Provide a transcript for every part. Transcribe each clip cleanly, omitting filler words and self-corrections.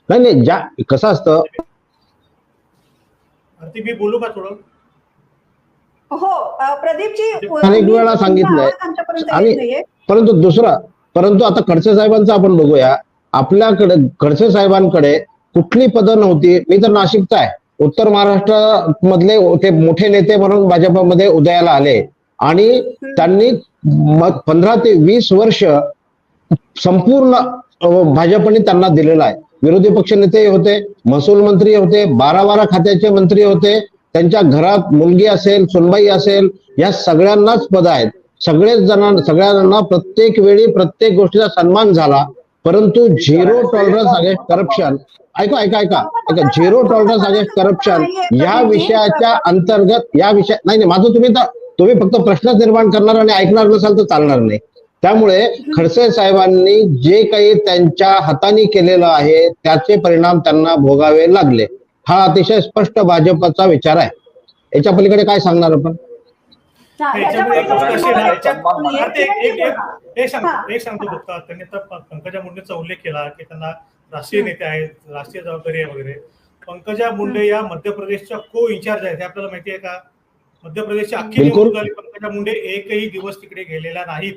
नाही नाही, ज्या कसं असतं, आरती मी बोलू का थोडं? हो प्रदीपजी, अनेक वेळा सांगितलंय आम्ही, परंतु आता खडसे साहेबांचं आपण बघूया. आपल्याकडे खडसे साहेबांकडे कुठली पदं नव्हती. मी तर नाशिकचा आहे, उत्तर महाराष्ट्र मधले ते मोठे नेते म्हणून भाजपमध्ये उदयाला आले आणि त्यांनी 15 ते 20 वर्ष संपूर्ण भाजपने त्यांना दिलेला आहे. विरोधी पक्ष नेते होते, महसूल मंत्री होते, 12 खात्याचे मंत्री होते. त्यांच्या घरात मुलगी असेल, सुनबाई असेल, या सगळ्यांनाच पद आहेत. सगळ्यांना प्रत्येक वेळी प्रत्येक गोष्टीचा सन्मान झाला. परंतु झिरो टॉलरन्स अगेन्स्ट करप्शन, ऐका ऐका ऐका ऐका झिरो टॉलरन्स अगेन्स्ट करप्शन या विषयाच्या अंतर्गत, या विषय नाही माझं, तुम्ही फक्त प्रश्नच निर्माण करणार आणि ऐकणार नसाल तर चालणार नाही. त्यामुळे खडसे साहेबांनी जे काही त्यांच्या हाताने केलेलं आहे त्याचे परिणाम त्यांना भोगावे लागले. हा अतिशय स्पष्ट भाजपचा विचार आहे. याच्या पलीकडे काय सांगणार आपण? एक सांगतो फक्त, त्यांनी तर पंकजा मुंडेचा उल्लेख केला की त्यांना राष्ट्रीय नेते आहेत, राष्ट्रीय जबाबदारी आहे वगैरे. पंकजा मुंडे या मध्य प्रदेशच्या को इन्चार्ज आहेत, हे आपल्याला माहिती आहे का? मध्य प्रदेशची अख्खी निवडणूक झाली, पंकजा मुंडे एकही दिवस तिकडे गेलेल्या नाहीत.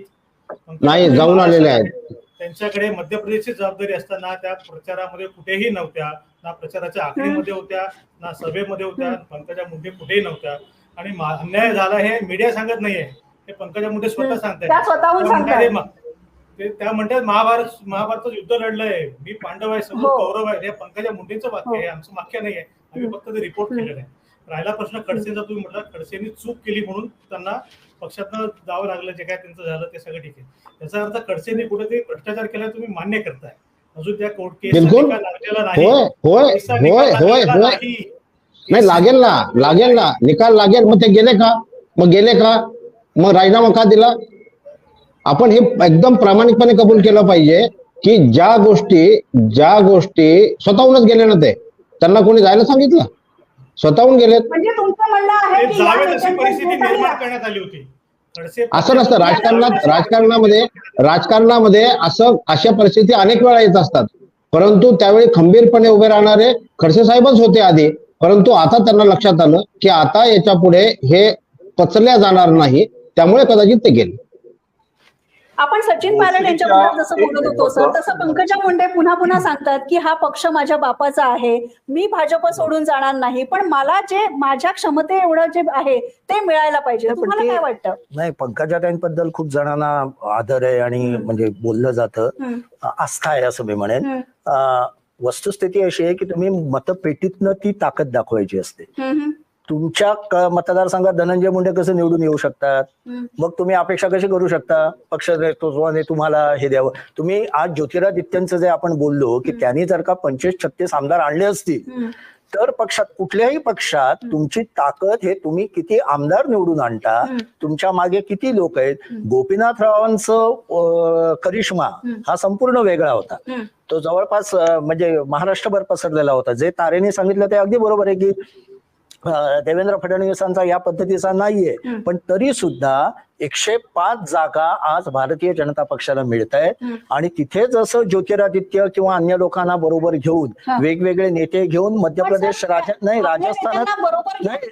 नाही, जाऊन आलेले आहेत. त्यांच्याकडे मध्य प्रदेशची जबाबदारी असताना त्या प्रचारामध्ये कुठेही नव्हत्या, ना प्रचाराच्या आखणीमध्ये होत्या, ना सभेमध्ये होत्या. पंकजा मुंडे कुठेही नव्हत्या. आणि अन्याय झाला हे मीडिया सांगत नाहीये, हे पंकजा मुंडे स्वतः सांगतायत. त्या म्हणतात महाभारताचं युद्ध लढलंय, मी पांडव आहे, समोर कौरव आहे. हे पंकजा मुंडेचं वाक्य आहे, आमचं वाक्य नाही आहे. आम्ही फक्त ते रिपोर्ट केलेलं आहे. राहिला प्रश्न खडसेंचा, तुम्ही म्हटलं खडसेंनी चूक केली म्हणून त्यांना पक्षातनं जावं लागलं, जे काय त्यांचं झालं ते सगळं ठीक आहे. त्याचा अर्थ खडसेंनी कुठेतरी भ्रष्टाचार केला तुम्ही मान्य करताय. अजून त्या कोर्ट केस लागलेला नाही, नाही लागेल ना, निकाल लागेल. मग ते गेले का? मग राजीनामा का दिला? आपण हे एकदम प्रामाणिकपणे कबूल केलं पाहिजे की ज्या गोष्टी स्वतःहूनच गेले ना, ते त्यांना कोणी जायला सांगितलं, स्वतःहून गेलेत. म्हणजे तुमचं म्हणणं आहे की अशी परिस्थिती निर्माण करण्यात आली होती. असं नसतं राजकारणामध्ये अशा परिस्थिती अनेक वेळा येत असतात. परंतु त्यावेळी खंबीरपणे उभे राहणारे खडसे साहेबच होते आधी. परंतु आता त्यांना लक्षात आलं की आता याच्या पुढे हे पचल्या जाणार नाही, त्यामुळे कदाचित ते गेले. आपण सचिन पायलट यांच्याबद्दल जसं बोलत होतो सर, तसं पंकजा मुंडे पुन्हा पुन्हा सांगतात की हा पक्ष माझ्या बापाचा आहे, मी भाजप सोडून जाणार नाही, पण मला जे माझ्या क्षमते एवढं जे आहे ते मिळायला पाहिजे. तुम्हाला काय वाटतं? नाही, पंकजाताईंबद्दल खूप जणांना आदर आहे आणि म्हणजे बोललं जातं, आस्था आहे असं मी म्हणेन. वस्तुस्थिती अशी आहे की तुम्ही मतपेटीतनं ती ताकद दाखवायची असते. तुमच्या मतदारसंघात धनंजय मुंडे कसं निवडून येऊ शकतात? मग तुम्ही अपेक्षा कशी करू शकता पक्ष नेतृत्वाने तुम्हाला हे द्यावं? तुम्ही आज ज्योतिरादित्यंचं जे आपण बोललो की त्यांनी जर का 25-36 आमदार आणले असतील तर कुठल्याही पक्षात तुमची ताकद हे तुम्ही किती आमदार निवडून आणता, तुमच्या मागे किती लोक आहेत. गोपीनाथरावांचं करिश्मा हा संपूर्ण वेगळा होता. तो जवळपास म्हणजे महाराष्ट्रभर पसरलेला होता. जे तारेने सांगितलं ते अगदी बरोबर आहे की देवेंद्र फडणवीसांचा या पद्धतीचा नाहीये, पण तरी सुद्धा 105 जागा आज भारतीय जनता पक्षाला मिळत आहेत. आणि तिथे जसं ज्योतिरादित्य किंवा अन्य लोकांना बरोबर घेऊन, वेगवेगळे नेते घेऊन मध्य प्रदेश, राजस्थानात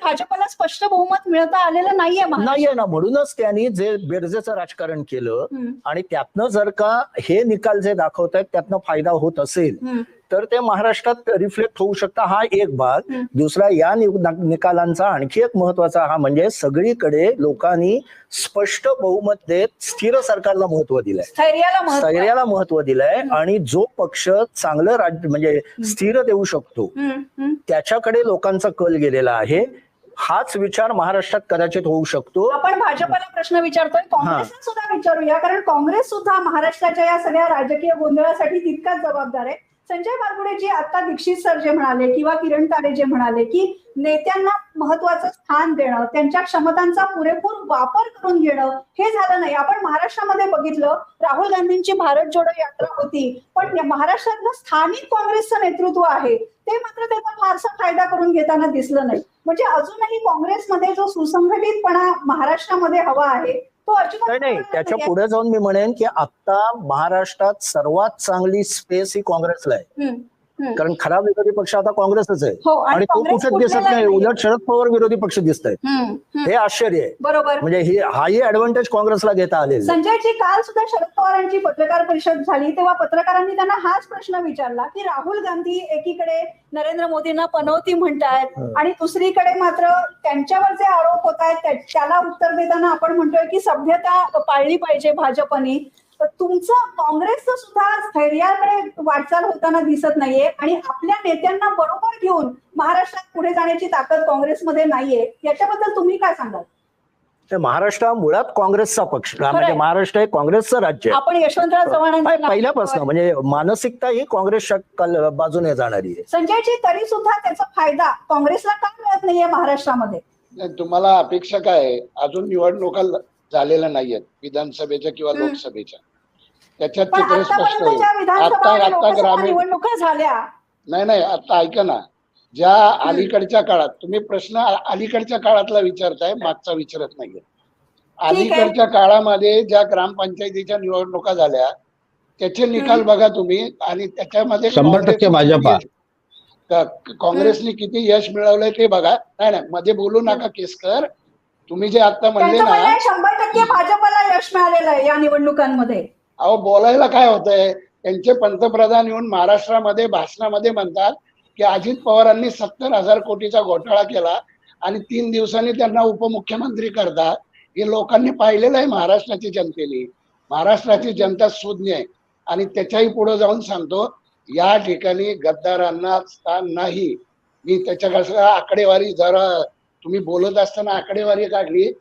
भाजपला स्पष्ट बहुमत मिळता आलेलं नाहीये ना. म्हणूनच त्यांनी जे बेरजेचं राजकारण केलं आणि त्यातनं जर का हे निकाल जे दाखवतायत त्यातनं फायदा होत असेल तर ते महाराष्ट्रात रिफ्लेक्ट होऊ शकतं. हा एक भाग. दुसरा, या निकालांचा आणखी एक महत्वाचा हा म्हणजे सगळीकडे लोकांनी स्पष्ट बहुमत देत स्थिर सरकारला महत्व दिलंय, स्थैर्याला महत्व दिलंय. आणि जो पक्ष चांगलं राज्य म्हणजे स्थिर देऊ शकतो त्याच्याकडे लोकांचा कल गेलेला आहे. हाच विचार महाराष्ट्रात कदाचित होऊ शकतो. आपण भाजपला प्रश्न विचारतोय, काँग्रेसला सुद्धा विचारूया, कारण काँग्रेस सुद्धा महाराष्ट्राच्या या सगळ्या राजकीय गोंधळासाठी तितकाच जबाबदार आहे. संजय बारगुडेजी आता दीक्षित सर जे म्हणाले किंवा किरण तारे जे म्हणाले की नेत्यांना महत्वाचं स्थान देणं, त्यांच्या क्षमतांचा पुरेपूर वापर करून घेणं हे झालं नाही. आपण महाराष्ट्रामध्ये बघितलं, राहुल गांधींची भारत जोडो यात्रा होती, पण महाराष्ट्रातलं स्थानिक काँग्रेसचं नेतृत्व आहे ते मात्र त्याचा फारसा फायदा करून घेताना दिसलं नाही. म्हणजे अजूनही काँग्रेसमध्ये जो सुसंघटितपणा महाराष्ट्रामध्ये हवा आहे नाही. त्याच्या पुढे जाऊन मी म्हणेन की आता महाराष्ट्रात सर्वात चांगली स्पेस ही काँग्रेसला आहे. कारण खरा विरोधी पक्ष आता काँग्रेसच आहे हो, आणि तो काँग्रेस कुठेच दिसत फुटलेला नाही. नाहीये. उलट शरद पवार विरोधी पक्ष दिसत आहेत. हे आश्चर्य आहे. बरोबर. म्हणजे हाही ऍडव्हान्टेज काँग्रेसला घेता आलेला आहे. संजयजी, काल सुद्धा शरद पवारांची पत्रकार परिषद झाली तेव्हा पत्रकारांनी त्यांना हाच प्रश्न विचारला की राहुल गांधी एकीकडे नरेंद्र मोदींना पनवती म्हणतायत आणि दुसरीकडे मात्र त्यांच्यावर जे आरोप होत आहेत त्याला उत्तर देताना आपण म्हणतोय की सभ्यता पाळली पाहिजे भाजपने. तुमचं काँग्रेसचं सुद्धा स्थैर्याकडे वाटचाल होताना दिसत नाहीये आणि आपल्या नेत्यांना बरोबर घेऊन महाराष्ट्रात पुढे जाण्याची ताकद काँग्रेसमध्ये नाहीये. याच्याबद्दल तुम्ही काय सांगाल? तर महाराष्ट्र हा मुळात काँग्रेसचा पक्ष, म्हणजे महाराष्ट्र हे काँग्रेसचं राज्य आहे. आपण यशवंतराव चव्हाणांच्या पहिल्यापासून म्हणजे मानसिकता ही काँग्रेसच्या बाजूने जाणारी आहे. संजयजी, तरी सुद्धा त्याचा फायदा काँग्रेसला का मिळत नाहीये महाराष्ट्रामध्ये? तुम्हाला अपेक्षा काय आहे? अजून निवडणुका झालेल्या नाहीयेत विधानसभेच्या किंवा लोकसभेच्या. त्याच्यात चित्र स्पष्ट होईल. आता ग्रामीण निवडणुका झाल्या नाही, आता ऐका ना, ज्या अलीकडच्या काळात तुम्ही प्रश्न अलीकडच्या काळातला विचारताय, मागचा विचारत नाहीये. अलीकडच्या काळामध्ये ज्या ग्रामपंचायतीच्या निवडणुका झाल्या त्याचे निकाल बघा तुम्ही आणि त्याच्यामध्ये 100% भाजपा काँग्रेसने किती यश मिळवलंय ते बघा. नाही मध्ये बोलू नका केसकर. तुम्ही जे आता म्हणले ना 100% भाजपला यश मिळालेलं आहे या निवडणुकांमध्ये. अहो, बोलायला काय होतंय? त्यांचे पंतप्रधान येऊन महाराष्ट्रामध्ये भाषणामध्ये म्हणतात की अजित पवारांनी 70,000 कोटीचा घोटाळा केला आणि 3 दिवसांनी त्यांना उपमुख्यमंत्री करतात. हे लोकांनी पाहिलेलं आहे महाराष्ट्राची जनतेने. महाराष्ट्राची जनता सुज्ञ आहे आणि त्याच्याही पुढे जाऊन सांगतो, या ठिकाणी गद्दारांना स्थान नाही. मी त्याच्याकडे आकडेवारी जरा तुम्ही बोलत असताना आकडेवारी काढली.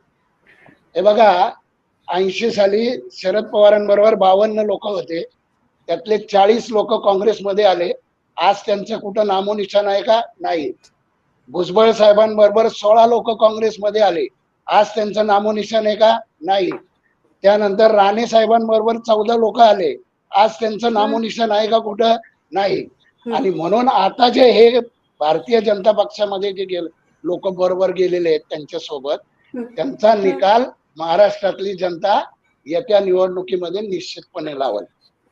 हे बघा, 80 साली शरद पवारांबरोबर 52 लोक होते, त्यातले 40 लोक काँग्रेसमध्ये आले. आज त्यांचं कुठं नामोनिशाण आहे का? नाही. भुजबळ साहेबांबरोबर 16 लोक काँग्रेसमध्ये आले, आज त्यांचं नामोनिशाण आहे का? नाही. त्यानंतर राणे साहेबांबरोबर 14 लोक आले, आज त्यांचं नामोनिशाण आहे का? कुठं? नाही. आणि म्हणून आता जे हे भारतीय जनता पक्षामध्ये जे लोक बरोबर गेलेले आहेत त्यांच्यासोबत, त्यांचा निकाल महाराष्ट्रातली जनता येत्या निवडणुकीमध्ये निश्चितपणे लावल.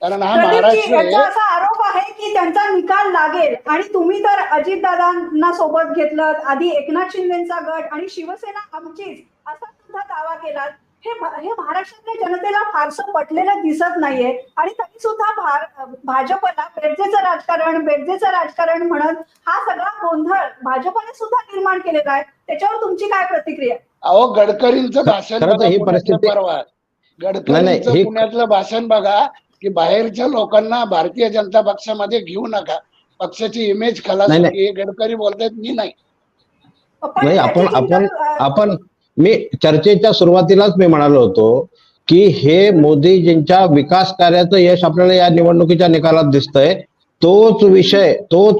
कारण हा महाराष्ट्र असा आरोप आहे की त्यांचा निकाल लागेल आणि तुम्ही तर अजितदादांना सोबत घेतलं, आधी एकनाथ शिंदेचा गट आणि शिवसेना आमचीच असा सुद्धा दावा केला. हे महाराष्ट्रातल्या जनतेला फारसं पटलेलं दिसत नाहीये आणि तरी सुद्धा भाजपला बेडजेचं राजकारण म्हणत हा सगळा गोंधळ भाजपने सुद्धा निर्माण केलेला आहे. त्याच्यावर तुमची काय प्रतिक्रिया? अहो, गडकरींचं भाषण परवा, गडकरींचं पुण्यातलं भाषण बघा की बाहेरच्या लोकांना भारतीय जनता पक्षामध्ये घेऊ नका, पक्षाची इमेज खलास होती. गडकरी बोलतायत, मी नाही. आपण मी चर्चेच्या सुरुवातीलाच मी म्हणालो होतो की हे मोदीजींच्या विकास कार्याचं यश आपल्याला या निवडणुकीच्या निकालात दिसतंय. तोच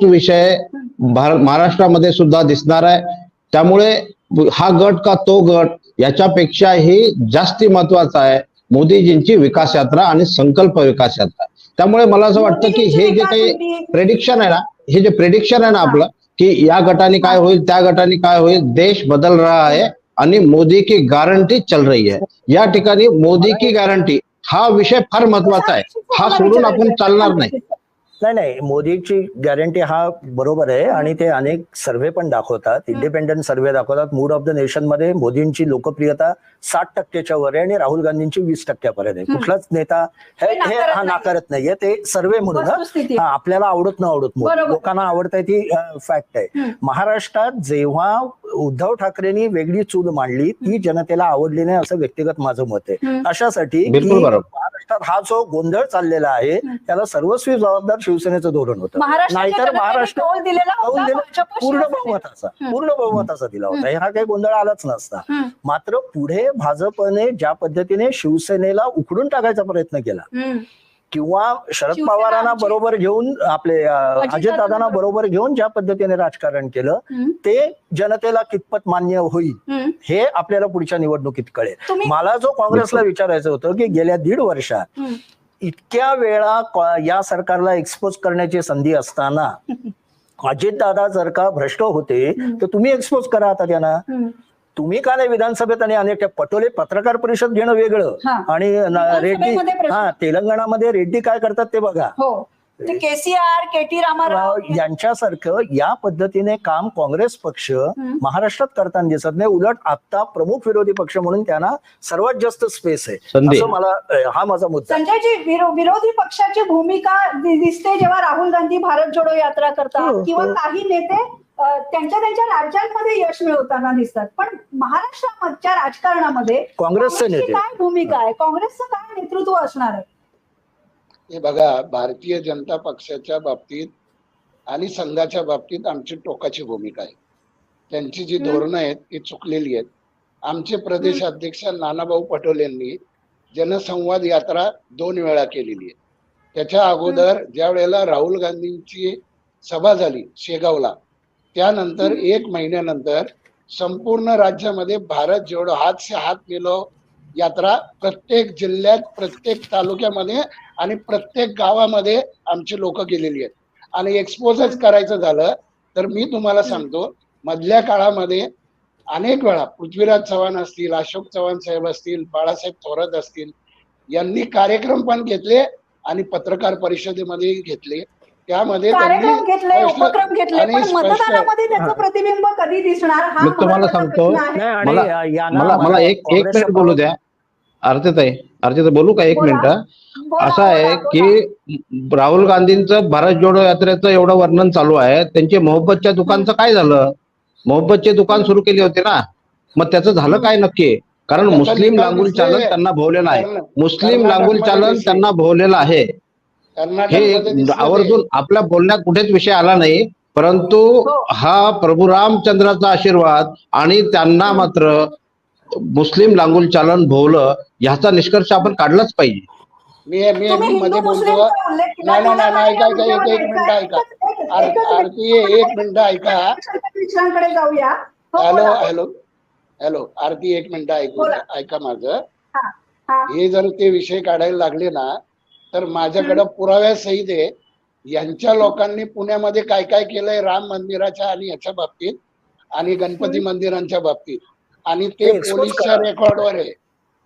विषय महाराष्ट्रामध्ये सुद्धा दिसणार आहे. त्यामुळे हा गट का तो गट याच्यापेक्षाही जास्ती महत्वाचा आहे मोदीजींची विकास यात्रा आणि संकल्प विकास यात्रा. त्यामुळे मला असं वाटतं की हे जे काही प्रेडिक्शन आहे ना आपलं, की या गटाने काय होईल, त्या गटाने काय होईल, देश बदल रहा है आणि मोदी की गारंटी चल रही है. या ठिकाणी मोदी की गारंटी हा विषय फार महत्वाचा आहे. हा सोडून आपण चालणार नाही. नाही, मोदीची गॅरंटी हा बरोबर आहे आणि ते अनेक सर्व्हे पण दाखवतात, इंडिपेंडंट सर्व्हे दाखवतात. मूड ऑफ द नेशन मध्ये मोदींची लोकप्रियता 60% वर आहे आणि राहुल गांधींची 20% आहे. कुठलाच नेता हा नाकारत नाहीये. ते सर्व्हे म्हणून आपल्याला आवडत न आवडत मोदी, लोकांना आवडत आहे ती फॅक्ट आहे. महाराष्ट्रात जेव्हा उद्धव ठाकरेंनी वेगळी चूल मांडली ती जनतेला आवडली नाही असं व्यक्तिगत माझं मत आहे. अशासाठी महाराष्ट्रात हा जो गोंधळ चाललेला आहे त्याला सर्वस्वी जबाबदार शिवसेनेचं धोरण होतं. नाहीतर महाराष्ट्र पूर्ण बहुमताचा दिला होता, हा काही गोंधळ आलाच नसता. मात्र पुढे भाजपने ज्या पद्धतीने शिवसेनेला उखडून टाकायचा प्रयत्न केला किंवा शरद पवारांना बरोबर घेऊन आपले अजितदादांना बरोबर घेऊन ज्या पद्धतीने राजकारण केलं ते जनतेला कितपत मान्य होईल हे आपल्याला पुढच्या निवडणुकीत कळेल. मला जो काँग्रेसला विचारायचं होतं की गेल्या 1.5 वर्षात इतक्या वेळा या सरकारला एक्सपोज करण्याची संधी असताना अजितदादा जर का भ्रष्ट होते तर तुम्ही एक्सपोज करा आता त्यांना. तुम्ही का नाही विधानसभेत आणि अनेक पटोले पत्रकार परिषद घेणं वेगळं आणि रेड्डी तेलंगणामध्ये रेड्डी काय करतात ते बघा. ते केसीआर, केटी रामाराव यांच्यासारखं या पद्धतीने काम काँग्रेस पक्ष महाराष्ट्रात करताना दिसत नाही. उलट आता प्रमुख विरोधी पक्ष म्हणून त्यांना सर्वात जास्त स्पेस आहे, संधी. असं मला हा माझा मुद्दा आहे. संजयजी, विरोधी पक्षाची भूमिका दिसते जेव्हा राहुल गांधी भारत जोडो यात्रा करतात किंवा काही नेते त्यांच्या राज्यांमध्ये यश मिळवताना दिसतात, पण महाराष्ट्राच्या राजकारणामध्ये काँग्रेसचे नेते काय भूमिका आहे, काँग्रेसचं काय नेतृत्व असणार आहे? हे बघा, भारतीय जनता पक्षाच्या बाबतीत आणि संघाच्या बाबतीत आमची टोकाची भूमिका आहे. त्यांची जी धोरणं आहेत ती चुकलेली आहेत. आमचे प्रदेश अध्यक्ष नानाभाऊ पटोलेंनी जनसंवाद यात्रा 2 वेळा केलेली आहे. त्याच्या अगोदर ज्या वेळेला राहुल गांधींची सभा झाली शेगावला, त्यानंतर 1 महिन्यानंतर संपूर्ण राज्यामध्ये भारत जोडो हात से हात मिलो यात्रा प्रत्येक जिल्ह्यात, प्रत्येक तालुक्यामध्ये आणि प्रत्येक गावामध्ये आमची लोक गेलेली आहेत. आणि एक्सपोजच करायचं झालं तर मी तुम्हाला सांगतो, मधल्या काळामध्ये अनेक वेळा पृथ्वीराज चव्हाण असतील, अशोक चव्हाण साहेब असतील, बाळासाहेब थोरात असतील, यांनी कार्यक्रम पण घेतले आणि पत्रकार परिषदेमध्ये घेतले. त्यामध्ये कार्यक्रम घेतले, उपक्रम घेतले, पण मतदानामध्ये त्याचं प्रतिबिंब कधी दिसणार हा मी तुम्हाला सांगतो, मला एक मिनिट बोलू द्या. अर्चताई बोलू का? 1 मिनिट. असं आहे की राहुल गांधींचं भारत जोडो यात्रेचं एवढं वर्णन चालू आहे, त्यांचे मोहब्बतच्या दुकानचं काय झालं? मोहब्बतचे दुकान सुरू केले होते ना, मग त्याचं झालं काय नक्की? कारण मुस्लिम लांगुल चालन त्यांना भोवलेलं आहे, मुस्लिम लांगुल चालन त्यांना भोवलेलं आहे. हे आवर्जून आपल्या बोलण्यात कुठेच विषय आला नाही, परंतु हा प्रभू रामचंद्राचा आशीर्वाद आणि त्यांना मात्र मुस्लिम लांगुल चालन भोवलं, ह्याचा निष्कर्ष आपण काढलाच पाहिजे. मी मध्ये बोलतो. नाही, एक मिनिट ऐका आरती, 1 मिनिट ऐका. जाऊया. हॅलो आरती, 1 मिनिट ऐका माझं. हे जर ते विषय काढायला लागले ना तर माझ्याकडे पुराव्यासहित आहे. यांच्या लोकांनी पुण्यामध्ये काय काय केलंय राम मंदिराच्या आणि याच्या बाबतीत आणि गणपती मंदिरांच्या बाबतीत, आणि ते पोलीसच्या रेकॉर्डवर आहे.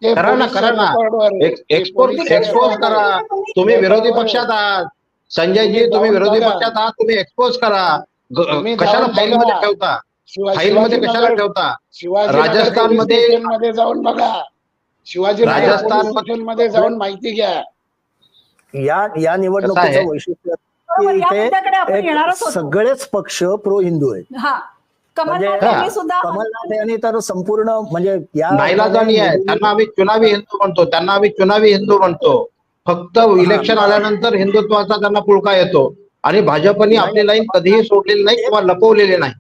करा ना एक्सपोज करा. तुम्ही विरोधी पक्षात आहात संजयजी, तुम्ही विरोधी पक्षात आहात, तुम्ही एक्सपोज करा. कशाला फाईलमध्ये ठेवता? फाईलमध्ये कशाला ठेवता? राजस्थानमध्ये जाऊन बघा, शिवाजी राजस्थानमध्ये जाऊन माहिती घ्या. या निवडणुकीचं वैशिष्ट्य सगळेच पक्ष प्रो हिंदू आहेत. कमलनाथ यांनी तर संपूर्ण म्हणजे नाईलाजानी आहे. त्यांना आम्ही चुनावी हिंदू म्हणतो. फक्त इलेक्शन आल्यानंतर हिंदुत्वाचा त्यांना पुळका येतो आणि भाजपने आपली लाईन कधीही सोडलेली नाही किंवा लपवलेली नाही.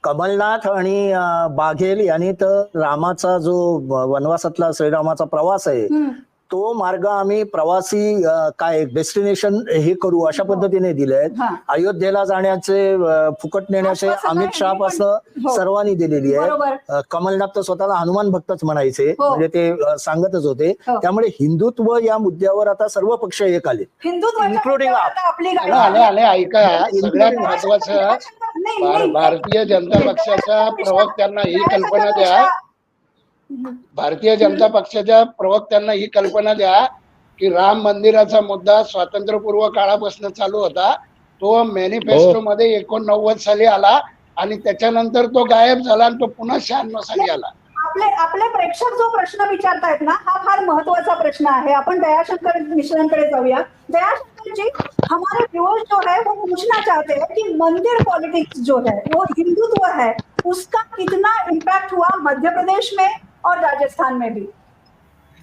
कमलनाथ आणि बाघेल यांनी तर रामाचा जो वनवासातला श्रीरामाचा प्रवास आहे तो मार्ग आम्ही प्रवासी काय डेस्टिनेशन हे करू अशा पद्धतीने दिले. अयोध्येला जाण्याचे फुकट नेण्याचे अमित शहा पासून सर्वांनी दिलेली आहे. कमलनाथ तर स्वतःला हनुमान भक्तच म्हणायचे, म्हणजे ते सांगतच होते. त्यामुळे हिंदुत्व या मुद्द्यावर आता सर्व पक्ष एक आले, इन्क्लुडिंग ऐका. सगळ्यात महत्वाचं, भारतीय जनता पक्षाच्या प्रवक्त्यांना ही कल्पना द्या, भारतीय जनता पक्षाच्या प्रवक्त्यांना ही कल्पना द्या की राम मंदिराचा मुद्दा स्वातंत्र्यपूर्व काळापासून चालू होता. तो मॅनिफेस्टो मध्ये 89 साली आला आणि त्याच्यानंतर तो गायब झाला आणि तो पुन्हा 96 साली आला. आपले प्रेक्षक जो प्रश्न विचारतायत ना, हा फार महत्वाचा प्रश्न आहे. आपण दयाशंकर मिश्रांकडे जाऊया. दयाशंकर जी, हमारे व्यूअर्स जो है वो पूछना चाहते हैं कि मंदिर पॉलिटिक्स जो है वो हिंदुत्व है, उसका कितना इम्पैक्ट हुआ मध्य प्रदेश में और राजस्थान में भी?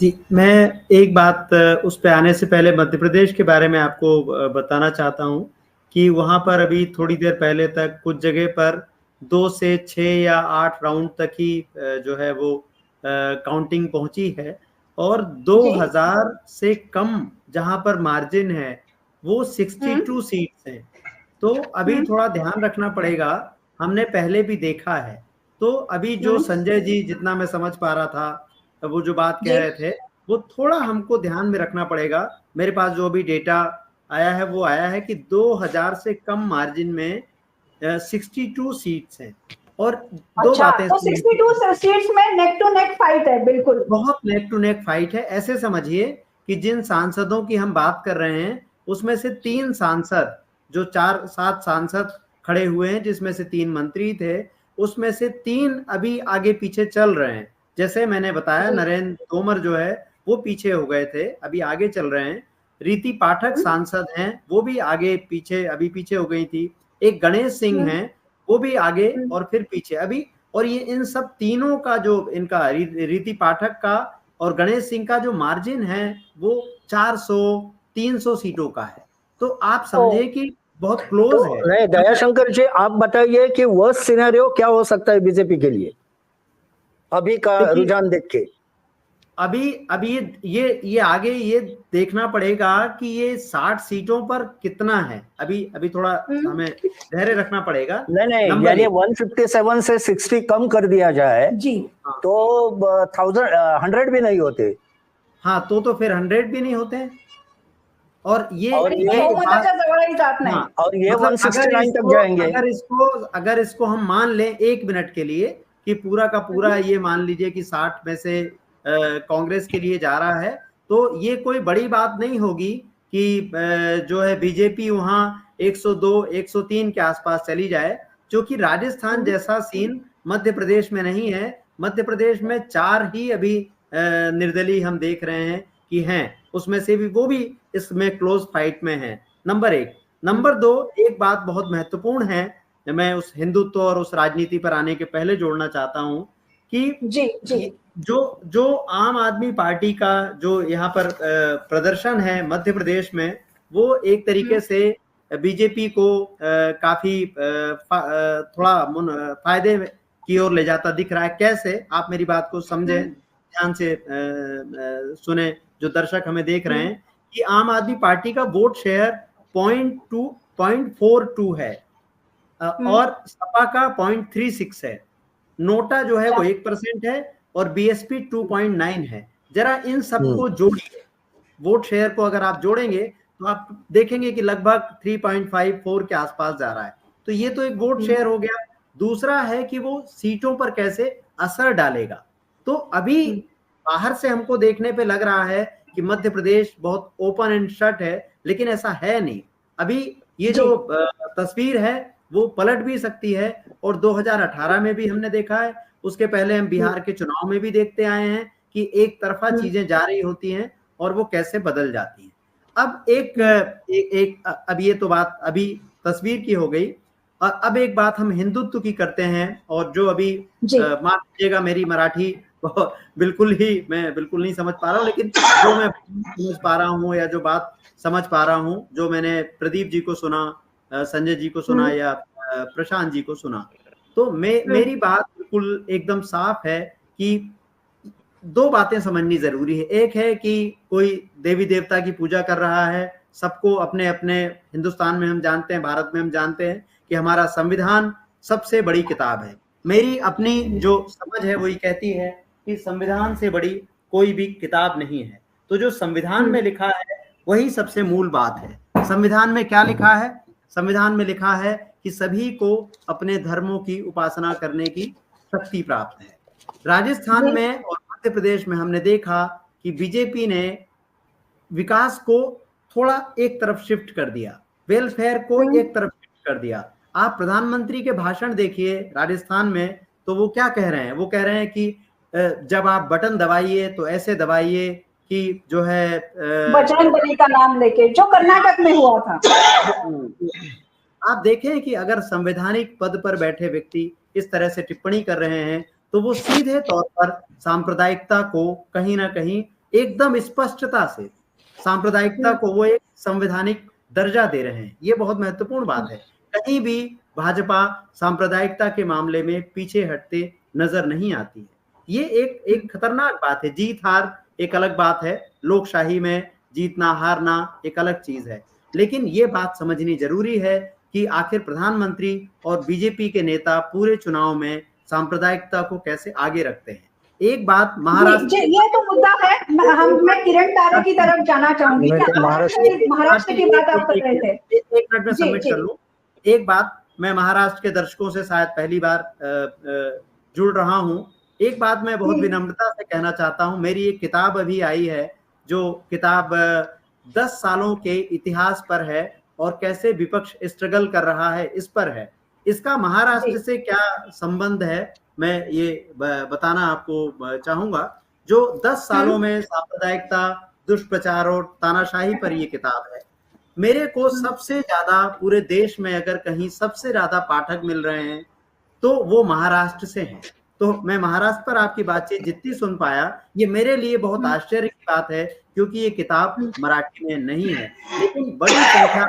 जी, मैं एक बात उस पे आने से पहले मध्य प्रदेश के बारे में आपको बताना चाहता हूं कि वहां पर अभी थोड़ी देर पहले तक कुछ जगह पर 2 से 6 या 8 राउंड तक ही जो है वो काउंटिंग पहुंची है और 2000 से कम जहां पर मार्जिन है वो 62 सीट्स हैं. तो अभी थोड़ा ध्यान रखना पड़ेगा. हमने पहले भी देखा है. तो अभी जो संजय जी, जितना मैं समझ पा रहा था, वो जो बात कह रहे थे वो थोड़ा हमको ध्यान में रखना पड़ेगा. मेरे पास जो अभी डेटा आया है वो आया है कि 2000 से कम मार्जिन में 62 सीट्स हैं. और दो बातें, तो 62 सीट्स में नेक टू नेक फाइट है. बिल्कुल, बहुत नेक टू नेक फाइट है. ऐसे समझिए कि जिन सांसदों की हम बात कर रहे हैं उसमें से 3 सांसद, जो 4-7 सांसद खड़े हुए हैं जिसमें से 3 मंत्री थे, उसमें से 3 अभी आगे पीछे चल रहे हैं। जैसे मैंने बताया, नरेंद्र तोमर जो है वो पीछे हो गए थे, अभी आगे चल रहे हैं। रीति पाठक सांसद हैं, वो भी आगे पीछे, अभी पीछे हो गई थी। एक गणेश सिंह हैं, वो भी आगे और फिर पीछे अभी। और ये इन सब तीनों का जो इनका रीति पाठक का और गणेश सिंह का जो मार्जिन है वो 400-300 सीटों का है। तो आप समझे कि बहुत क्लोज तो है। नहीं, दयाशंकर जी, आप बताइए कि वर्स्ट सिनेरियो क्या हो सकता है बीजेपी के लिए अभी का रुझान देख के? अभी ये आगे ये देखना पड़ेगा कि ये 60 सीटों पर कितना है। अभी थोड़ा हमें धैर्य रखना पड़ेगा। नहीं, यानी 157 से 60 कम कर दिया जाए जी, तो 100 भी नहीं होते। हाँ, तो फिर 100 भी नहीं होते। और ये बहुमताच्या जवळही जात नाही। और ये मतलब 169 तक जाएंगे। अगर इसको हम मान लें 1 मिनट के लिए कि पूरा का पूरा ये मान लीजिए कि 60 में से कांग्रेस के लिए जा रहा है, तो ये कोई बड़ी बात नहीं होगी कि जो है बीजेपी वहां 102, 103 के आसपास चली जाए, क्योंकि राजस्थान जैसा सीन मध्य प्रदेश में नहीं है। मध्य प्रदेश में 4 ही अभी निर्दलीय हम देख रहे हैं कि हैं, उसमें से भी वो भी इसमें क्लोज फाइट में है। नंबर 1। नंबर 2, एक बात बहुत महत्वपूर्ण है, मैं उस हिंदुत्व और उस राजनीति पर आने के पहले जोड़ना चाहता हूं कि जी जो आम आदमी पार्टी का जो यहाँ पर प्रदर्शन है मध्य प्रदेश में, वो एक तरीके से बीजेपी को काफी थोड़ा फायदे की ओर ले जाता दिख रहा है। कैसे, आप मेरी बात को समझें, ध्यान से सुने जो दर्शक हमें देख रहे हैं, कि आम आदमी पार्टी का वोट शेयर 0.42 है और सपा का 0.36 है। नोटा जो है वो 1% है और बीएसपी 2.9 है। जरा इन सबको जोड़िए, वोट शेयर को अगर आप जोड़ेंगे तो आप देखेंगे कि लगभग 3.54 के आसपास जा रहा है। तो ये तो एक वोट शेयर हो गया। दूसरा है कि वो सीटों पर कैसे असर डालेगा। तो अभी बाहर से हमको देखने पे लग रहा है कि मध्य प्रदेश बहुत ओपन एंड शट है, लेकिन ऐसा है नहीं। अभी ये जो तस्वीर है वो पलट भी सकती है, और 2018 में भी हमने देखा है, उसके पहले हम बिहार के चुनाव में भी देखते आए हैं कि एक तरफा चीजें जा रही होती हैं और वो कैसे बदल जाती हैं। अब अब ये तो बात अभी तस्वीर की हो गई। अब एक बात हम हिंदुत्व की करते हैं, और जो अभी माफ कीजिएगा मेरी मराठी मैं बिल्कुल नहीं समझ पा रहा हूँ, लेकिन जो मैं समझ पा रहा हूँ या जो बात समझ पा रहा हूँ, जो मैंने प्रदीप जी को सुना, संजय जी को सुना या प्रशांत जी को सुना, तो मेरी बात बिल्कुल एकदम साफ है कि 2 बातें समझनी जरूरी है। एक है कि कोई देवी देवता की पूजा कर रहा है, सबको अपने अपने, हिंदुस्तान में हम जानते हैं, भारत में हम जानते हैं कि हमारा संविधान सबसे बड़ी किताब है। मेरी अपनी जो समझ है वो ये कहती है कि संविधान से बड़ी कोई भी किताब नहीं है। तो जो संविधान में लिखा है वही सबसे मूल बात है। संविधान में क्या लिखा है? संविधान में लिखा है कि सभी को अपने धर्मों की उपासना करने की शक्ति प्राप्त है। राजस्थान में और मध्य प्रदेश में हमने देखा कि बीजेपी ने विकास को थोड़ा एक तरफ शिफ्ट कर दिया, वेलफेयर को एक तरफ शिफ्ट कर दिया। आप प्रधानमंत्री के भाषण देखिए राजस्थान में, तो वो क्या कह रहे हैं? वो कह रहे हैं कि जब आप बटन दबाइए तो ऐसे दबाइए कि जो है बजरंग बली का नाम लेके, जो कर्नाटक में हुआ था। आप देखें कि अगर संवैधानिक पद पर बैठे व्यक्ति इस तरह से टिप्पणी कर रहे हैं तो वो सीधे तौर पर सांप्रदायिकता को कहीं ना कहीं एकदम स्पष्टता से सांप्रदायिकता को वो एक संवैधानिक दर्जा दे रहे हैं। ये बहुत महत्वपूर्ण बात है। कहीं भी भाजपा सांप्रदायिकता के मामले में पीछे हटते नजर नहीं आती है। ये एक खतरनाक बात है। जीत हार एक अलग बात है, लोकशाही में जीतना हारना एक अलग चीज है, लेकिन ये बात समझनी जरूरी है कि आखिर प्रधानमंत्री और बीजेपी के नेता पूरे चुनाव में सांप्रदायिकता को कैसे आगे रखते हैं। एक बात महाराष्ट्र, ये तो मुद्दा है। मैं किरण तारे की तरफ जाना चाहूंगी। महाराष्ट्र की बात आप कर रहे थे। एक मिनट में सबमिट कर लूं। एक बात, मैं महाराष्ट्र के दर्शकों से शायद पहली बार जुड़ रहा हूं। एक बात मैं बहुत विनम्रता से कहना चाहता हूं। मेरी एक किताब अभी आई है, जो किताब 10 सालों के इतिहास पर है और कैसे विपक्ष स्ट्रगल कर रहा है इस पर है। इसका महाराष्ट्र से क्या संबंध है मैं ये बताना आपको चाहूंगा। जो 10 सालों में सांप्रदायिकता, दुष्प्रचार और तानाशाही पर ये किताब है। मेरे को सबसे ज्यादा पूरे देश में अगर कहीं सबसे ज्यादा पाठक मिल रहे हैं तो वो महाराष्ट्र से हैं। तो मैं महाराष्ट्र पर आपकी बातचीत जितनी सुन पाया, ये मेरे लिए बहुत आश्चर्य की बात है क्योंकि ये किताब मराठी में नहीं है, लेकिन बड़ी संख्या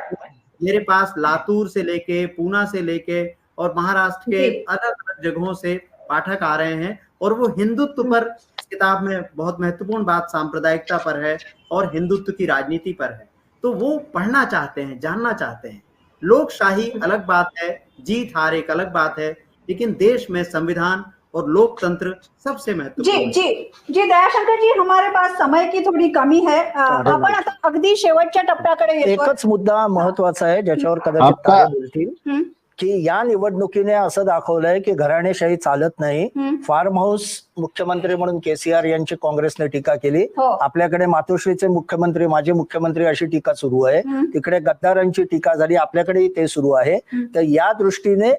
मेरे पास लातूर से लेके, पूना से लेके और महाराष्ट्र के अलग अलग जगहों से पाठक आ रहे हैं और वो हिंदुत्व पर, इस किताब में बहुत महत्वपूर्ण बात सांप्रदायिकता पर है और हिंदुत्व की राजनीति पर है। तो वो पढ़ना चाहते हैं, जानना चाहते हैं। लोकशाही अलग बात है, जीत हार एक अलग बात है, लेकिन देश में संविधान और लोकतंत्र सबसे महत्वपूर्ण। जी दयाशंकर जी, हमारे पास समय की थोडी कमी है। आपण आता अगदी शेवटच्या टप्प्याकडे येतो। एकच मुद्दा महत्वाचा आहे ज्याच्यावर कदाचित तारे बोलतील की या निवडणुकीने असं दाखवलंय की घराणेशाही चालत नाही। फार्म हाऊस मुख्यमंत्री म्हणून केसीआर यांची काँग्रेसने टीका केली, आपल्याकडे मातोश्रीचे मुख्यमंत्री, माजी मुख्यमंत्री अशी टीका सुरू आहे, तिकडे गद्दारांची टीका झाली, आपल्याकडेही ते सुरू आहे। तर या दृष्टीने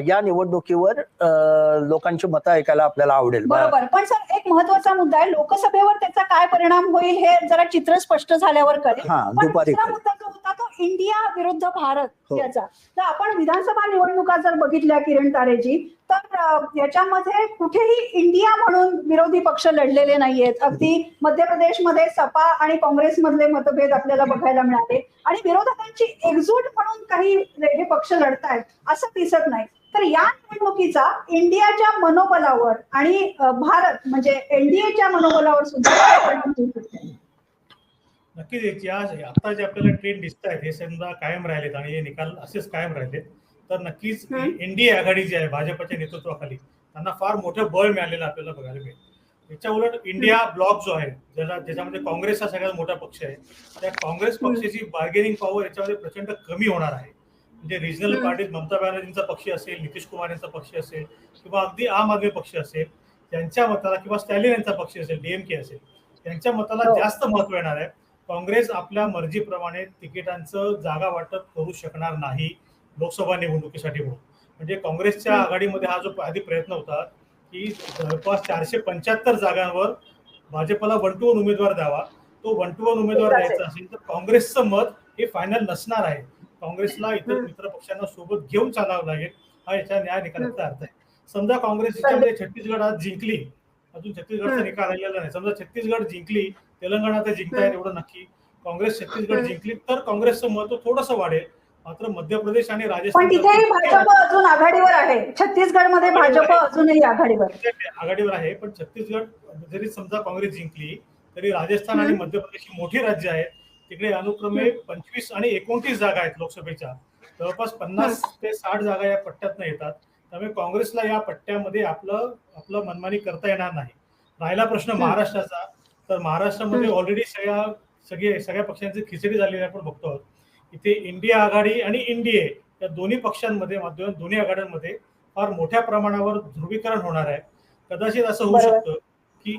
या निवडणुकीवर लोकांची मतं ऐकायला आपल्याला आवडेल। बरोबर, पण सर एक महत्वाचा मुद्दा आहे, लोकसभेवर त्याचा काय परिणाम होईल हे जरा चित्र स्पष्ट झाल्यावर कळेल। पण दुसरा मुद्दा जो होता तो इंडिया विरुद्ध भारत याचा, तर आपण विधानसभा निवडणुका जर बघितल्या किरण तारेजी, तर याच्यामध्ये कुठेही इंडिया म्हणून विरोधी पक्ष लढलेले नाहीयेत। अगदी मध्य प्रदेशमध्ये सपा आणि काँग्रेस मधले मतभेद आपल्याला बघायला मिळाले आणि विरोधकांची एकजूट म्हणून काही वेगळे पक्ष लढतायत असं दिसत नाही। तर या निवडणुकीचा इंडियाच्या मनोबलावर आणि भारत म्हणजे एनडीएच्या मनोबलावर सुद्धा काय परिणाम होऊ शकतो? नक्कीच आता जे आपल्याला ट्रेंड दिसत आहेत हे समजा कायम राहिलेत आणि हे निकाल असेच कायम राहिले तर नक्कीच एनडीए आघाडी जी आहे भाजपच्या नेतृत्वाखाली त्यांना फार मोठं बळ मिळालेलं आपल्याला बघायला मिळेल। याच्या उलट इंडिया ब्लॉक जो आहे ज्याच्यामध्ये काँग्रेस हा सगळ्यात मोठा पक्ष आहे, त्या काँग्रेस पक्षाची बार्गेनिंग पॉवर याच्यामध्ये प्रचंड कमी होणार आहे। म्हणजे रिजनल पार्टीज, ममता बॅनर्जींचा पक्ष असेल, नितीश कुमार यांचा पक्ष असेल किंवा अगदी आम आदमी पक्ष असेल, त्यांच्या मताला किंवा स्टॅलिन यांचा पक्ष असेल, डीएमके असेल, त्यांच्या मताला जास्त महत्व येणार आहे। काँग्रेस आपल्या मर्जीप्रमाणे तिकिटांचं जागा वाटप करू शकणार नाही लोकसभा निवडणुकीसाठी म्हणून। म्हणजे काँग्रेसच्या आघाडीमध्ये हा जो आधी प्रयत्न होता की जवळपास 475 जागांवर भाजपला 1 to 1 उमेदवार द्यावा, तो 1 to 1 उमेदवार द्यायचा असेल तर काँग्रेसचं मत हे फायनल नसणार आहे। काँग्रेसला इतर मित्र पक्षांना सोबत घेऊन चालावं लागेल, हा याच्या न्याय निकालाचा अर्थ आहे। समजा काँग्रेस याच्यामध्ये छत्तीसगड आज जिंकली, अजून छत्तीसगडचा निकाल आलेला नाही, समजा छत्तीसगड जिंकली, तेलंगणा तर जिंकताय एवढं नक्की, काँग्रेस छत्तीसगड जिंकली तर काँग्रेसचं महत्व थोडंसं वाढेल। मात्र मध्य प्रदेश आणि राजस्थान पण तिथेही भाजप अजून आघाडीवर आहे, छत्तीसगडमध्ये भाजप अजूनही आघाडीवर आहे। पण छत्तीसगड जरी समजा काँग्रेस जिंकली तरी राजस्थान आणि मध्य प्रदेश ही मोठी राज्य आहेत, तिकडे अनुक्रमे 25 आणि 29 जागा आहेत लोकसभेच्या, जवळपास 50 ते 60 जागा या पट्ट्यातनं येतात। त्यामुळे काँग्रेसला या पट्ट्यामध्ये आपलं मनमानी करता येणार नाही। राहिला प्रश्न महाराष्ट्राचा, तर महाराष्ट्रामध्ये ऑलरेडी सगळ्या पक्षांची खिचडी झालेली आपण बघतो आहोत। इथे इंडिया आघाडी आणि एनडीए या दोन्ही पक्षांमध्ये, दोन्ही आघाड्यांमध्ये फार मोठ्या प्रमाणावर ध्रुवीकरण होणार आहे। कदाचित असं होऊ शकतं की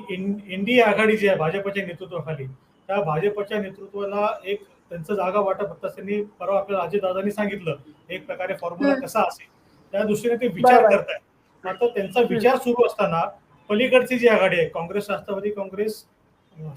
एनडीए आघाडी जी आहे भाजपच्या नेतृत्वाखाली, त्या भाजपच्या नेतृत्वाला एक त्यांचं जागा वाटप होतं, त्यांनी परवा आपल्याला अजितदादांनी सांगितलं एक प्रकारे फॉर्म्युला कसा असेल, त्या दृष्टीने ते विचार करतायत। मात्र त्यांचा विचार सुरू असताना पलीकडची जी आघाडी आहे, काँग्रेस, राष्ट्रवादी काँग्रेस,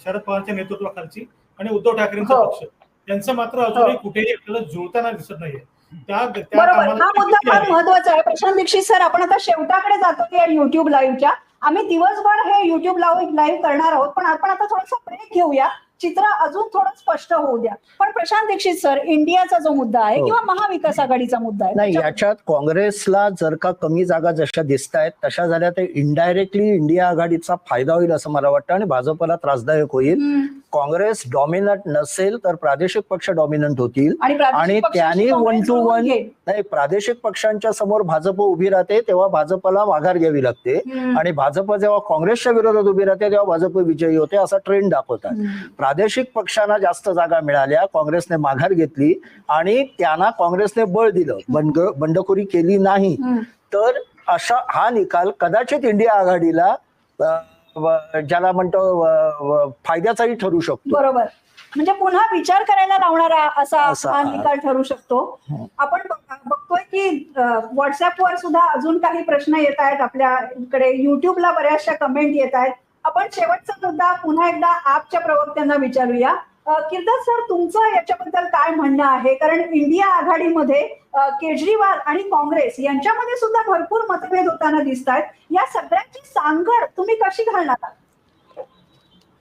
शरद पवारांच्या नेतृत्वाखालची आणि उद्धव ठाकरेंचा पक्ष, त्यांचं मात्र अजूनही कुठेही आपल्याला जुळताना दिसत नाहीये। बरोबर, हा मुद्दा फार महत्वाचा आहे। प्रशांत दीक्षित सर, आपण आता शेवटाकडे जातो या युट्यूब लाईव्हच्या। आम्ही दिवसभर हे युट्यूब लाईव्ह करणार आहोत, पण आपण आता थोडासा ब्रेक घेऊया, चित्र अजून थोडं स्पष्ट होऊ द्या। पण प्रशांत दीक्षित सर, इंडियाचा जो मुद्दा आहे किंवा महाविकास आघाडीचा मुद्दा आहे, नाही, याच्यात काँग्रेसला जर का कमी जागा जशा दिसत आहेत तशा झाल्या तर इनडायरेक्टली इंडिया आघाडीचा फायदा होईल असं मला वाटतं आणि भाजपला त्रासदायक होईल। काँग्रेस डॉमिनंट नसेल तर प्रादेशिक पक्ष डॉमिनंट होतील आणि त्यांनी 1 to 1 नाही, प्रादेशिक पक्षांच्या समोर भाजप उभी राहते तेव्हा भाजपला माघार घ्यावी लागते आणि भाजप जेव्हा काँग्रेसच्या विरोधात उभी राहते तेव्हा भाजप विजयी होते, असा ट्रेंड दाखवतात। प्रादेशिक पक्षांना जास्त जागा मिळाल्या, काँग्रेसने माघार घेतली आणि त्यांना काँग्रेसने बळ दिलं, बंडखोरी केली नाही, तर अशा हा निकाल कदाचित इंडिया आघाडीला ज्याला म्हणतो फायद्याचाही ठरू शकतो। बरोबर, म्हणजे पुन्हा विचार करायला लावणारा असा असा, हा निकाल ठरू शकतो. आपण बघतोय की व्हॉट्सअपवर सुद्धा अजून काही प्रश्न येत आहेत आपल्याकडे, युट्यूबला बऱ्याचशा कमेंट येत आहेत. आपण शेवटचा मुद्दा पुन्हा एकदा आपच्या प्रवक्त्यांना विचारूया. किर्दत सर, तुमचं याच्याबद्दल काय म्हणणं आहे? कारण इंडिया आघाडीमध्ये केजरीवाल आणि काँग्रेस यांच्यामध्ये सुद्धा भरपूर मतभेद होताना दिसत आहेत. या सगळ्यांची सांगड तुम्ही कशी घालणार?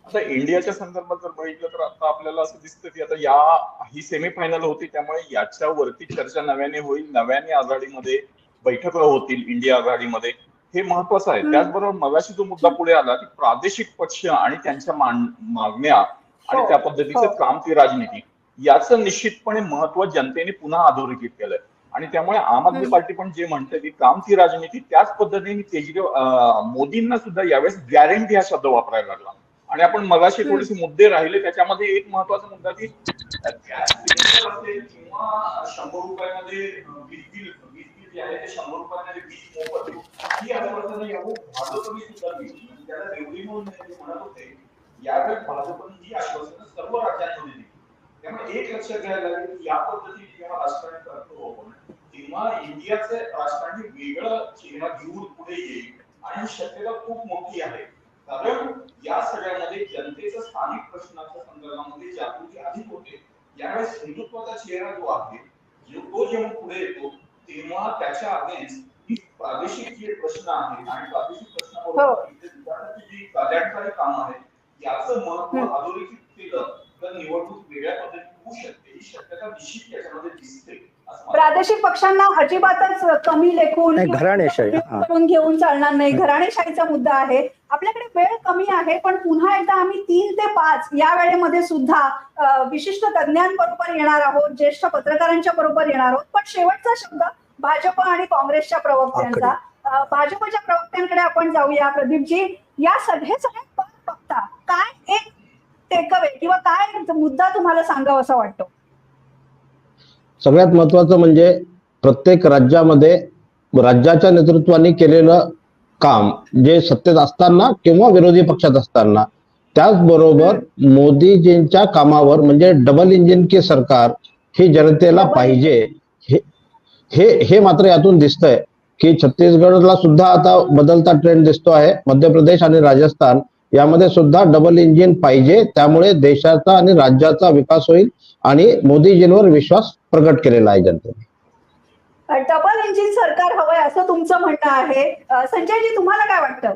आता इंडियाच्या संदर्भात जर बघितलं तर आता आपल्याला असं दिसतं की आता ही सेमीफायनल होती, त्यामुळे याच्यावरती चर्चा नव्याने होईल, नव्याने आघाडीमध्ये बैठका होतील इंडिया आघाडीमध्ये, हे महत्वाचं आहे. त्याचबरोबर मगाशी जो मुद्दा पुढे आला की प्रादेशिक पक्ष आणि त्यांच्या मागण्या आणि त्या पद्धतीचं काम ती राजनीती, याचं निश्चितपणे महत्व जनतेने पुन्हा अधोरेखित केलंय. आणि त्यामुळे आम आदमी पार्टी पण जे म्हणते की काम ती राजनीती, त्याच पद्धतीने केजरीवाल मोदींना सुद्धा यावेळेस गॅरंटी हा शब्द वापरायला लागला. आणि आपण मगाशी थोडेसे मुद्दे राहिले, त्याच्यामध्ये एक महत्वाचा मुद्दा की गॅस सिलेंडर असेल किंवा 100 रुपयामध्ये वीज बिल जे आहे ते 100 रुपयामध्ये वीज मोफत ही आश्वासनं यावं भाजपने सुद्धा दिली. त्याला रेवडी म्हणून म्हणत होते, यावेळी भाजपने ही आश्वासनं सर्व राज्यांमध्ये दिली. त्यामुळे एक लक्षात घ्यायला लागेल की या पद्धतीने जेव्हा राजकारण करतो आपण, तेव्हा इंडियाचं राजकारण वेगळं चेहरा घेऊन पुढे येईल आणि ही शक्यता खूप मोठी आहे. कारण या सगळ्यामध्ये जनतेच्या स्थानिक प्रश्नाच्या संदर्भामध्ये जागृती अधिक होते. यावेळेस हिंदुत्वाचा चेहरा जो आहे, तो जेव्हा पुढे येतो तेव्हा त्याच्या अगेन्स्ट प्रादेशिक जे प्रश्न आहेत आणि प्रादेशिक प्रश्नाबरोबर जी कल्याणकारी काम आहेत, याचं महत्व अधोरेखित केलं तर निवडणूक वेगळ्या पद्धतीने होऊ शकते. ही शक्यता निश्चित याच्यामध्ये दिसते. प्रादेशिक पक्षांना अजिबातच कमी लेखून घराणेशाही करून घेऊन चालणार नाही. घराणेशाहीचा मुद्दा आहे. आपल्याकडे वेळ कमी आहे, पण पुन्हा एकदा आम्ही 3 ते 5 या वेळेमध्ये सुद्धा विशिष्ट तज्ञांबरोबर येणार आहोत, ज्येष्ठ पत्रकारांच्या बरोबर येणार आहोत. पण शेवटचा शब्द भाजप आणि काँग्रेसच्या प्रवक्त्यांचा. भाजपच्या प्रवक्त्यांकडे आपण जाऊया. प्रदीपजी, हे सगळे बघता काय एक टेकअवे किंवा काय मुद्दा तुम्हाला सांगावा असं वाटतो? सगळ्यात महत्वाचं म्हणजे प्रत्येक राज्यामध्ये राज्याच्या नेतृत्वाने केलेलं काम, जे सत्तेत असताना किंवा विरोधी पक्षात असताना, त्याचबरोबर मोदीजींच्या कामावर म्हणजे डबल इंजिन की सरकार ही जनतेला पाहिजे. हे मात्र यातून दिसतंय की छत्तीसगडला सुद्धा आता बदलता ट्रेंड दिसतो आहे. मध्य प्रदेश आणि राजस्थान यामध्ये सुद्धा डबल इंजिन पाहिजे. त्यामुळे देशाचा आणि राज्याचा विकास होईल आणि मोदीजींवर विश्वास प्रकट केलेला आहे जनतेने. डबल इंजिन सरकार हवंय असं तुमचं म्हणणं आहे. संजयजी, तुम्हाला काय वाटतं?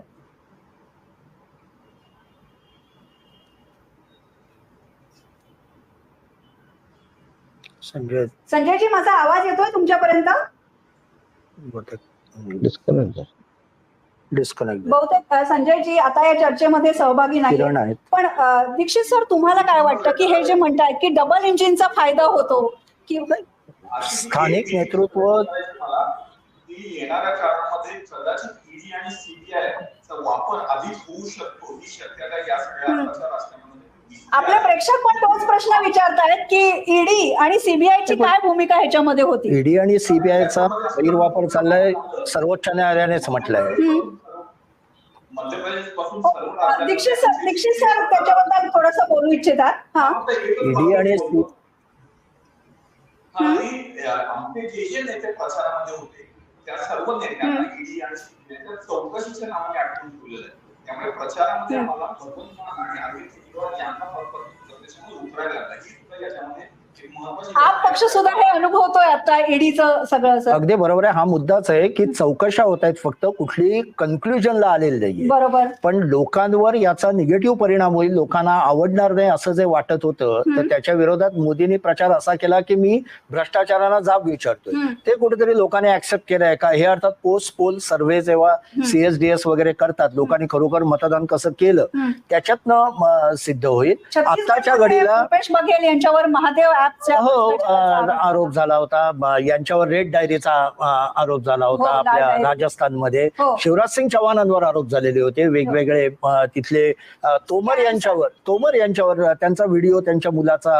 संजयजी, माझा आवाज येतोय तुमच्यापर्यंत? डिस्कनेक्ट. बहुतेक संजयजी आता या चर्चेमध्ये सहभागी नाही. पण दीक्षित सर, तुम्हाला काय वाटतं की हे जे म्हणतायत की डबल इंजिनचा फायदा होतो की स्थानिक नेतृत्व येणाऱ्या काळामध्ये कदाचित ईडी आणि सीबीआयचा वापर अधिक होऊ शकतो, ही शक्यता या सगळ्या राजकारणामध्ये. आपले प्रेक्षक पण तोच प्रश्न विचारतायत की ईडी आणि सीबीआयची काय भूमिका ह्याच्यामध्ये होती? ईडी आणि सीबीआयचा गैरवापर चाललाय, सर्वोच्च न्यायालयानेच म्हटलंय. दीक्षित सर त्याच्याबद्दल थोडंसं बोलू इच्छितात? ईडी आणि आमचे जे नेते प्रचारामध्ये होते त्या सर्व नेत्यांना ईडी आणि सीबीआयच्या चौकशीच्या नावाने अटकून ठेवलेलं आहे. त्यामुळे प्रचारामध्ये आम्हाला उतरायला लागला. ही सुद्धा याच्यामध्ये आप पक्ष सुद्धा हे अनुभवतोय आता ईडीचं सगळं. अगदी बरोबर आहे. हा मुद्दाच आहे की चौकशा होत आहेत, फक्त कुठली कन्क्लुजनला आलेली नाहीये. बरोबर. पण लोकांवर याचा निगेटिव्ह परिणाम होईल, लोकांना आवडणार नाही असं जे वाटत होतं, तर त्याच्या विरोधात मोदींनी प्रचार असा केला की मी भ्रष्टाचाराला जाब विचारतोय. ते कुठेतरी लोकांनी ऍक्सेप्ट केलंय का? हे अर्थात पोस्ट पोल सर्व्हे जेव्हा CSDS वगैरे करतात, लोकांनी खरोखर मतदान कसं केलं त्याच्यातनं सिद्ध होईल. आताच्या घडीला भूपेश बघेल यांच्यावर महादेव आरोप झाला होता, यांच्यावर रेड डायरीचा आरोप झाला होता. आपल्या राजस्थानमध्ये शिवराज सिंग चौहानांवर आरोप झालेले होते वेगवेगळे. तिथले तोमर यांच्यावर त्यांचा व्हिडिओ त्यांच्या मुलाचा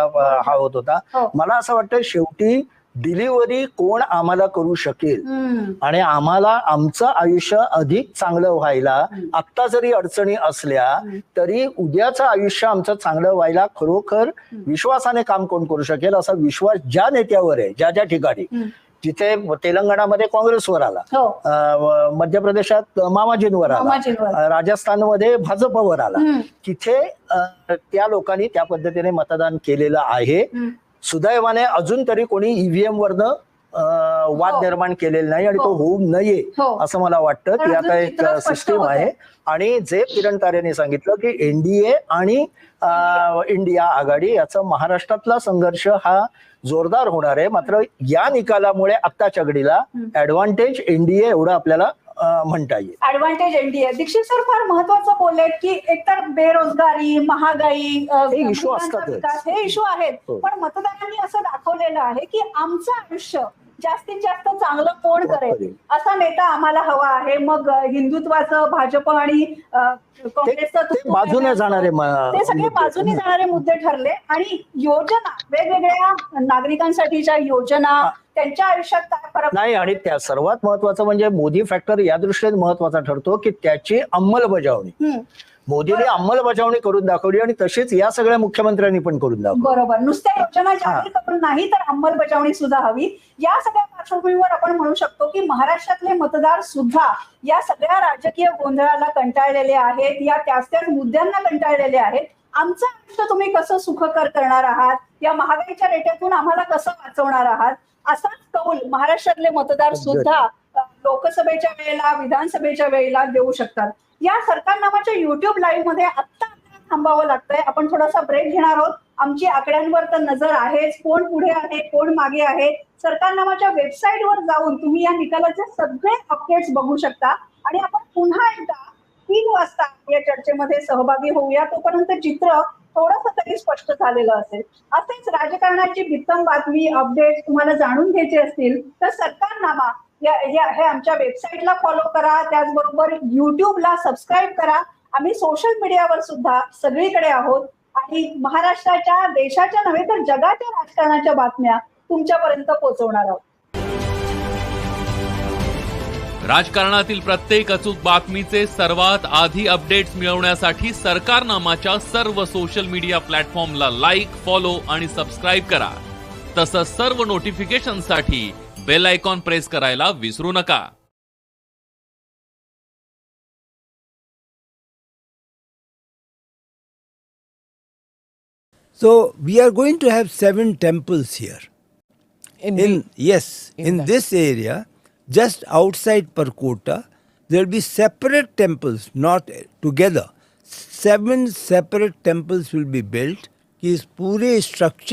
हा होत होता. मला असं वाटतं शेवटी डिलिव्हरी कोण आम्हाला करू शकेल आणि आम्हाला आमचं आयुष्य अधिक चांगलं व्हायला आत्ता जरी अडचणी असल्या तरी उद्याचं आयुष्य आमचं चांगलं व्हायला खरोखर विश्वासाने काम कोण करू शकेल असा विश्वास ज्या नेत्यावर आहे, ज्या ज्या ठिकाणी, जिथे तेलंगणामध्ये काँग्रेसवर आला, मध्य प्रदेशात मामाजींवर आला, राजस्थानमध्ये भाजपवर आला, तिथे त्या लोकांनी त्या पद्धतीने मतदान केलेलं आहे. सुदैवाने अजून तरी कोणी ईव्हीएम वरनं वाद निर्माण केलेला नाही आणि तो होऊ नये असं मला वाटतं की आता एक सिस्टीम आहे. आणि जे किरण तारेने सांगितलं की एनडीए आणि इंडिया आघाडी याचा महाराष्ट्रातला संघर्ष हा जोरदार होणार आहे. मात्र या निकालामुळे आत्ताच्या घडीला ऍडव्हान्टेज एनडीए एवढं आपल्याला म्हणता येईल. Advantage NDA. दीक्षित सर फार महत्वाचं बोलले की एकतर बेरोजगारी, महागाई, हे इश्यू असतात, हे इश्यू आहेत, पण मतदारांनी असं दाखवलेलं आहे की आमचं आयुष्य जास्तीत जास्त चांगलं कोण करेल असा नेता आम्हाला हवा आहे. मग हिंदुत्वाचं, भाजप आणि काँग्रेसचं बाजूने जाणारे ते सगळे बाजूने जाणारे मुद्दे ठरले आणि योजना, वेगवेगळ्या नागरिकांसाठीच्या योजना, त्यांच्या आयुष्यात काय फरक नाही. आणि त्या सर्वात महत्वाचं म्हणजे मोदी फॅक्टर या दृष्टीने महत्वाचा ठरतो की त्याची अंमलबजावणी, मोदीने अंमलबजावणी करून दाखवली आणि तशीच या सगळ्या मुख्यमंत्र्यांनी पण करून दाखवली. बरोबर. नुसत्या योजना जाहीर करून नाही तर अंमलबजावणी सुद्धा हवी. या सगळ्या पार्श्वभूमीवर आपण म्हणू शकतो की महाराष्ट्रातले मतदार सुद्धा या सगळ्या राजकीय गोंधळाला कंटाळलेले आहेत, या त्याच मुद्द्यांना कंटाळलेले आहेत. आमचं आयुष्य तुम्ही कसं सुखकर करणार आहात, या महागाईच्या रेट्यातून आम्हाला कसं वाचवणार आहात, असाच कौल महाराष्ट्रातले मतदार सुद्धा लोकसभेच्या वेळेला, विधानसभेच्या वेळेला देऊ शकतात. या सरकारनामाच्या युट्यूब लाईव्ह मध्ये आत्ता थांबावं लागतंय. आपण थोडासा ब्रेक घेणार आहोत. आमची आकड्यांवर तर नजर आहेच, कोण पुढे आहे, कोण मागे आहे. सरकारनामाच्या वेबसाईटवर जाऊन तुम्ही या निकालाचे सगळे अपडेट्स बघू शकता आणि आपण पुन्हा एकदा 3 वाजता या चर्चेमध्ये सहभागी होऊया. तोपर्यंत चित्र थोडंसं तरी स्पष्ट झालेलं असेल. असेच राजकारणाची बित्तम बातमी, अपडेट तुम्हाला जाणून घ्यायचे असतील तर सरकारनामा हे आमच्या वेबसाईटला फॉलो करा. त्याचबरोबर युट्यूबला सबस्क्राईब करा. आम्ही सोशल मीडियावर सुद्धा सगळीकडे आहोत आणि महाराष्ट्राच्या, देशाच्या नव्हे तर जगाच्या राजकारणाच्या बातम्या तुमच्यापर्यंत पोहोचवणार आहोत. राजकारणातील प्रत्येक अचूक बातमीचे सर्वात आधी अपडेट्स मिळवण्यासाठी सरकारनामाच्या सर्व सोशल मीडिया प्लॅटफॉर्मला लाईक, फॉलो आणि सबस्क्राईब करा. तसंच सर्व नोटिफिकेशनसाठी बेल आयकॉन प्रेस करायला विसरू नका. So we are going to have 7 temples here. In this area, just outside Perkota, there will be separate temples, not together. 7 separate temples will be built. Is पूरे structure